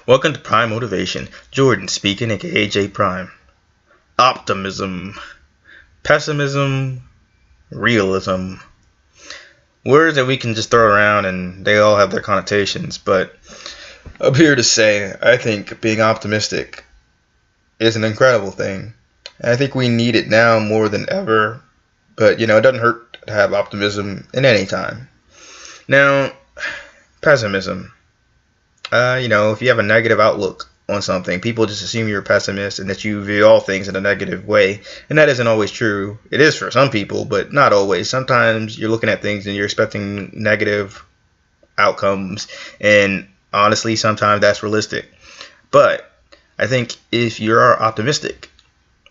Welcome to Prime Motivation. Jordan speaking, aka J Prime. Optimism, pessimism, realism. Words that we can just throw around and they all have their connotations, but I'm here to say I think being optimistic is an incredible thing. And I think we need it now more than ever, but it doesn't hurt to have optimism in any time. Now, pessimism. If you have a negative outlook on something, people just assume you're a pessimist and that you view all things in a negative way. And that isn't always true. It is for some people, but not always. Sometimes you're looking at things and you're expecting negative outcomes. And honestly, sometimes that's realistic. But I think if you're optimistic,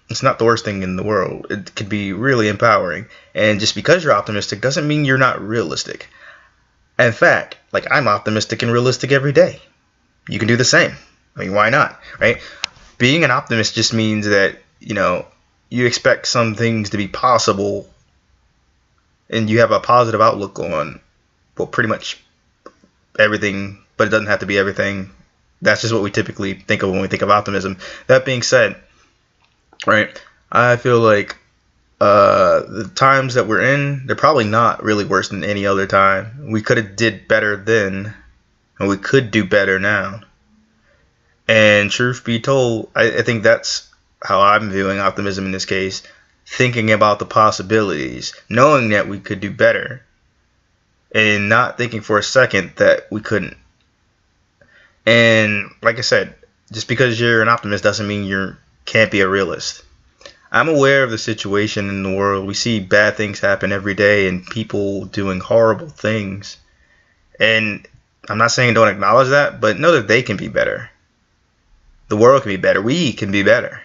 it's not the worst thing in the world. It could be really empowering. And just because you're optimistic doesn't mean you're not realistic. In fact, I'm optimistic and realistic every day. You can do the same. I mean, why not, right? Being an optimist just means that, you expect some things to be possible and you have a positive outlook on, well, pretty much everything, but it doesn't have to be everything. That's just what we typically think of when we think of optimism. That being said, right, I feel like the times that we're in, they're probably not really worse than any other time. We could have did better then, and we could do better now. And truth be told, I think that's how I'm viewing optimism in this case. Thinking about the possibilities, knowing that we could do better, and not thinking for a second that we couldn't. And like I said, just because you're an optimist doesn't mean you can't be a realist. I'm aware of the situation in the world. We see bad things happen every day and people doing horrible things. And I'm not saying don't acknowledge that, but know that they can be better. The world can be better. We can be better.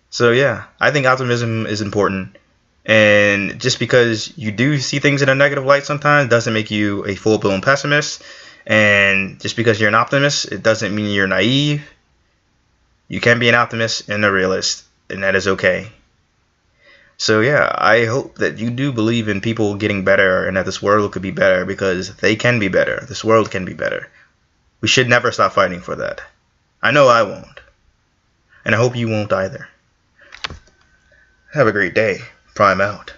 So yeah, I think optimism is important. And just because you do see things in a negative light sometimes doesn't make you a full-blown pessimist. And just because you're an optimist, it doesn't mean you're naive. You can be an optimist and a realist. And that is okay. So yeah, I hope that you do believe in people getting better and that this world could be better because they can be better. This world can be better. We should never stop fighting for that. I know I won't. And I hope you won't either. Have a great day. Prime out.